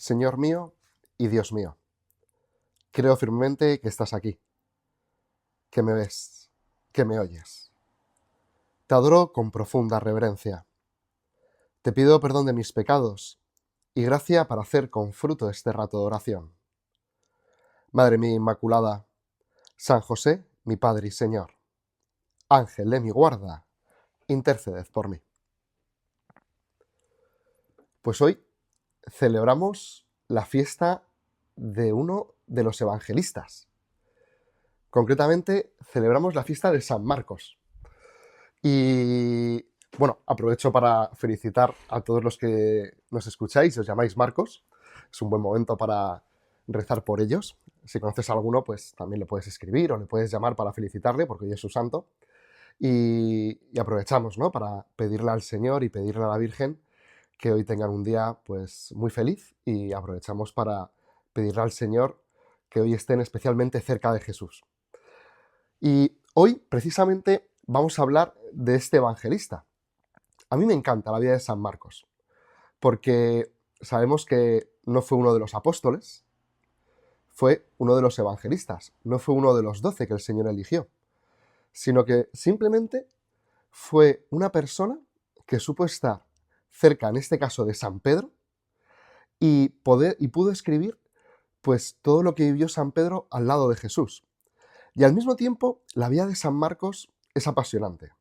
Señor mío y Dios mío, creo firmemente que estás aquí, que me ves, que me oyes. Te adoro con profunda reverencia. Te pido perdón de mis pecados y gracia para hacer con fruto este rato de oración. Madre mía Inmaculada, San José, mi Padre y Señor, Ángel de mi guarda, interceded por mí. Pues hoy celebramos la fiesta de uno de los evangelistas. Concretamente, celebramos la fiesta de San Marcos. Y bueno, aprovecho para felicitar a todos los que nos escucháis, os llamáis Marcos. Es un buen momento para rezar por ellos. Si conoces a alguno, pues también le puedes escribir o le puedes llamar para felicitarle, porque hoy es su santo. Y aprovechamos, ¿no?, para pedirle al Señor y pedirle a la Virgen que hoy tengan un día pues muy feliz, y aprovechamos para pedirle al Señor que hoy estén especialmente cerca de Jesús. Y hoy, precisamente, vamos a hablar de este evangelista. A mí me encanta la vida de San Marcos, porque sabemos que no fue uno de los apóstoles, fue uno de los evangelistas, no fue uno de los 12 que el Señor eligió, sino que simplemente fue una persona que supo estar cerca, en este caso de San Pedro, y pudo escribir pues todo lo que vivió San Pedro al lado de Jesús. Y al mismo tiempo, la vida de San Marcos es apasionante.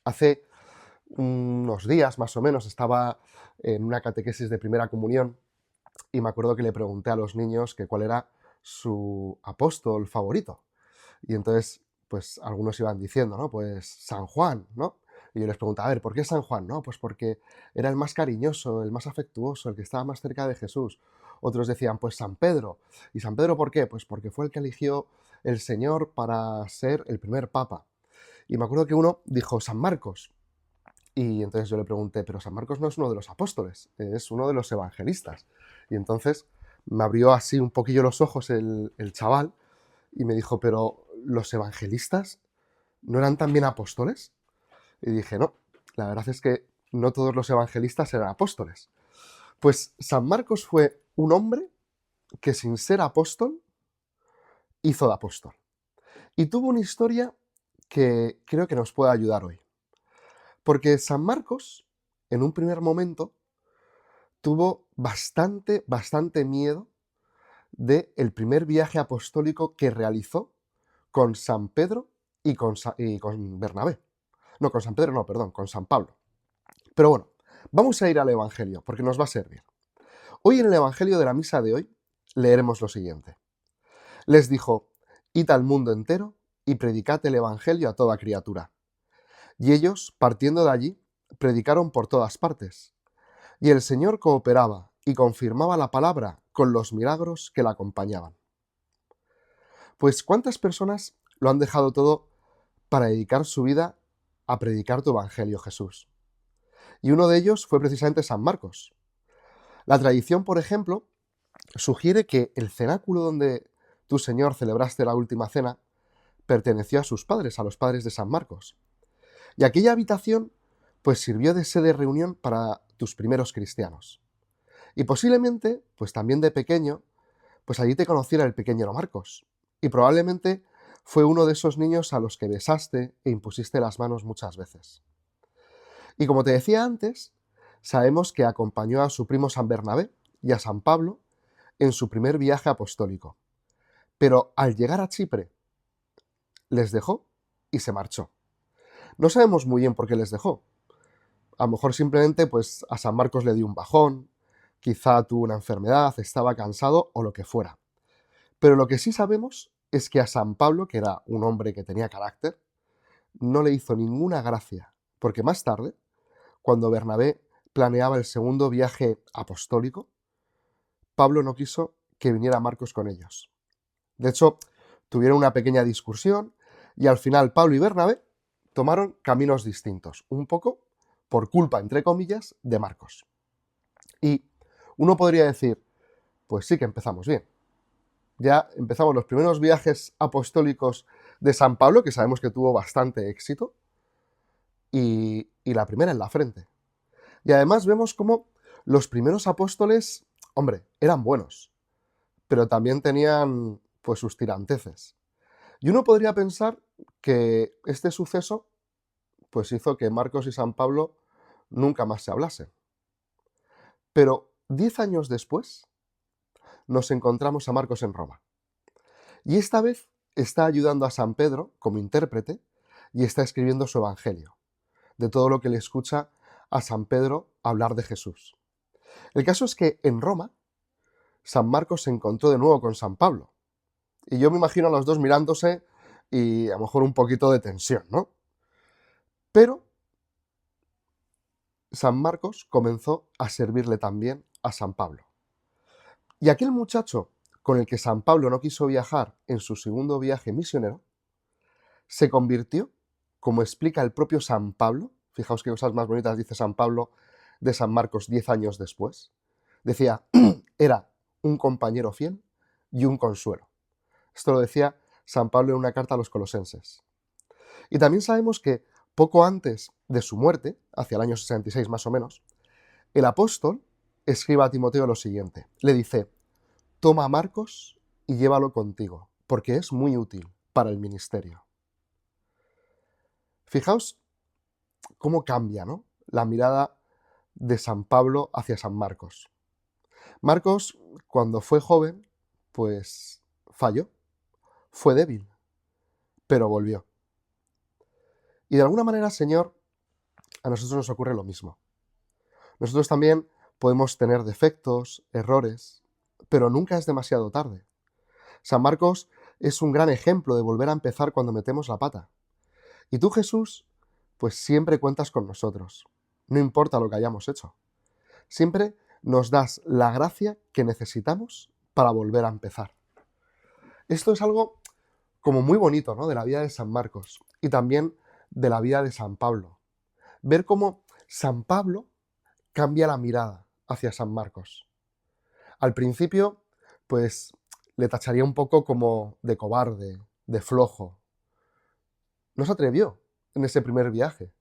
Hace unos días, más o menos, estaba en una catequesis de primera comunión y me acuerdo que le pregunté a los niños que cuál era su apóstol favorito. Y entonces, pues algunos iban diciendo, ¿no? Pues San Juan, ¿no? Y yo les preguntaba, a ver, ¿por qué San Juan? No, pues porque era el más cariñoso, el más afectuoso, el que estaba más cerca de Jesús. Otros decían, pues San Pedro. ¿Y San Pedro por qué? Pues porque fue el que eligió el Señor para ser el primer papa. Y me acuerdo que uno dijo San Marcos. Y entonces yo le pregunté, pero San Marcos no es uno de los apóstoles, es uno de los evangelistas. Y entonces me abrió así un poquillo los ojos el chaval y me dijo, pero ¿los evangelistas no eran también apóstoles? Y dije, no, la verdad es que no todos los evangelistas eran apóstoles. Pues San Marcos fue un hombre que sin ser apóstol hizo de apóstol. Y tuvo una historia que creo que nos puede ayudar hoy. Porque San Marcos, en un primer momento, tuvo bastante miedo del primer viaje apostólico que realizó con San Pedro y con Bernabé. No, con San Pedro no, perdón, con San Pablo. Pero bueno, vamos a ir al Evangelio, porque nos va a servir. Hoy en el Evangelio de la misa de hoy leeremos lo siguiente. Les dijo, id al mundo entero y predicad el Evangelio a toda criatura. Y ellos, partiendo de allí, predicaron por todas partes. Y el Señor cooperaba y confirmaba la palabra con los milagros que la acompañaban. Pues ¿cuántas personas lo han dejado todo para dedicar su vida a predicar tu Evangelio, Jesús? Y uno de ellos fue precisamente San Marcos. La tradición, por ejemplo, sugiere que el cenáculo donde tu Señor celebraste la última cena perteneció a sus padres, a los padres de San Marcos. Y aquella habitación pues sirvió de sede de reunión para tus primeros cristianos. Y posiblemente, pues también de pequeño, pues allí te conociera el pequeño Marcos. Y probablemente fue uno de esos niños a los que besaste e impusiste las manos muchas veces. Y como te decía antes, sabemos que acompañó a su primo San Bernabé y a San Pablo en su primer viaje apostólico. Pero al llegar a Chipre, les dejó y se marchó. No sabemos muy bien por qué les dejó. A lo mejor simplemente pues a San Marcos le dio un bajón, quizá tuvo una enfermedad, estaba cansado o lo que fuera. Pero lo que sí sabemos es que a San Pablo, que era un hombre que tenía carácter, no le hizo ninguna gracia, porque más tarde, cuando Bernabé planeaba el segundo viaje apostólico, Pablo no quiso que viniera Marcos con ellos. De hecho, tuvieron una pequeña discusión y al final Pablo y Bernabé tomaron caminos distintos, un poco por culpa, entre comillas, de Marcos. Y uno podría decir, pues sí que empezamos bien. Ya empezamos los primeros viajes apostólicos de San Pablo, que sabemos que tuvo bastante éxito, y la primera en la frente. Y además vemos cómo los primeros apóstoles hombre, eran buenos, pero también tenían pues sus tiranteces. Y uno podría pensar que este suceso pues hizo que Marcos y San Pablo nunca más se hablasen. Pero 10 años después nos encontramos a Marcos en Roma. Y esta vez está ayudando a San Pedro como intérprete y está escribiendo su evangelio, de todo lo que le escucha a San Pedro hablar de Jesús. El caso es que en Roma, San Marcos se encontró de nuevo con San Pablo. Y yo me imagino a los dos mirándose y a lo mejor un poquito de tensión, ¿no? Pero San Marcos comenzó a servirle también a San Pablo. Y aquel muchacho con el que San Pablo no quiso viajar en su segundo viaje misionero, se convirtió, como explica el propio San Pablo, fijaos qué cosas más bonitas dice San Pablo de San Marcos 10 años después, decía, era un compañero fiel y un consuelo. Esto lo decía San Pablo en una carta a los colosenses. Y también sabemos que poco antes de su muerte, hacia el año 66 más o menos, el apóstol escribe a Timoteo lo siguiente. Le dice, toma a Marcos y llévalo contigo, porque es muy útil para el ministerio. Fijaos cómo cambia, ¿no?, la mirada de San Pablo hacia San Marcos. Marcos, cuando fue joven, pues falló, fue débil, pero volvió. Y de alguna manera, Señor, a nosotros nos ocurre lo mismo. Nosotros también podemos tener defectos, errores, pero nunca es demasiado tarde. San Marcos es un gran ejemplo de volver a empezar cuando metemos la pata. Y tú, Jesús, pues siempre cuentas con nosotros, no importa lo que hayamos hecho. Siempre nos das la gracia que necesitamos para volver a empezar. Esto es algo como muy bonito, ¿no?, de la vida de San Marcos y también de la vida de San Pablo. Ver cómo San Pablo cambia la mirada hacia San Marcos. Al principio, pues le tacharía un poco como de cobarde, de flojo. No se atrevió en ese primer viaje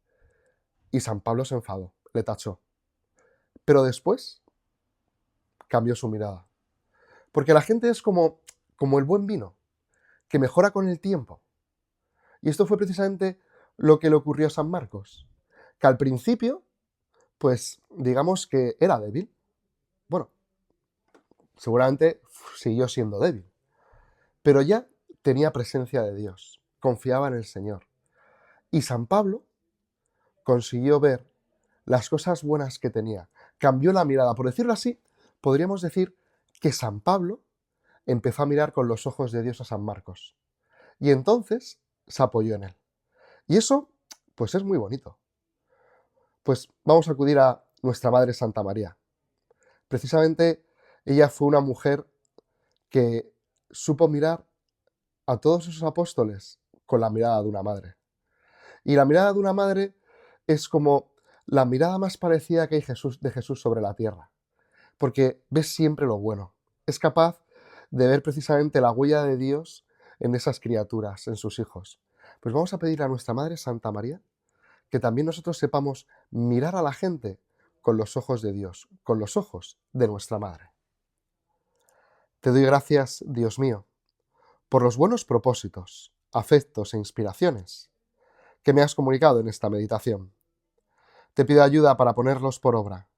y San Pablo se enfadó, le tachó. Pero después cambió su mirada. Porque la gente es como el buen vino, que mejora con el tiempo. Y esto fue precisamente lo que le ocurrió a San Marcos, que al principio, pues digamos que era débil. Bueno, seguramente siguió siendo débil, pero ya tenía presencia de Dios, confiaba en el Señor. Y San Pablo consiguió ver las cosas buenas que tenía, cambió la mirada. Por decirlo así, podríamos decir que San Pablo empezó a mirar con los ojos de Dios a San Marcos. Y entonces se apoyó en él. Y eso, pues es muy bonito. Pues vamos a acudir a nuestra Madre Santa María. Precisamente ella fue una mujer que supo mirar a todos esos apóstoles con la mirada de una madre. Y la mirada de una madre es como la mirada más parecida que hay de Jesús sobre la tierra. Porque ves siempre lo bueno. Es capaz de ver precisamente la huella de Dios en esas criaturas, en sus hijos. Pues vamos a pedir a nuestra Madre Santa María que también nosotros sepamos mirar a la gente con los ojos de Dios, con los ojos de nuestra Madre. Te doy gracias, Dios mío, por los buenos propósitos, afectos e inspiraciones que me has comunicado en esta meditación. Te pido ayuda para ponerlos por obra.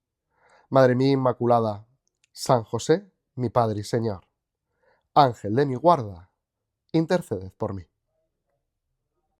Madre mía Inmaculada, San José, mi Padre y Señor, Ángel de mi guarda, interceded por mí.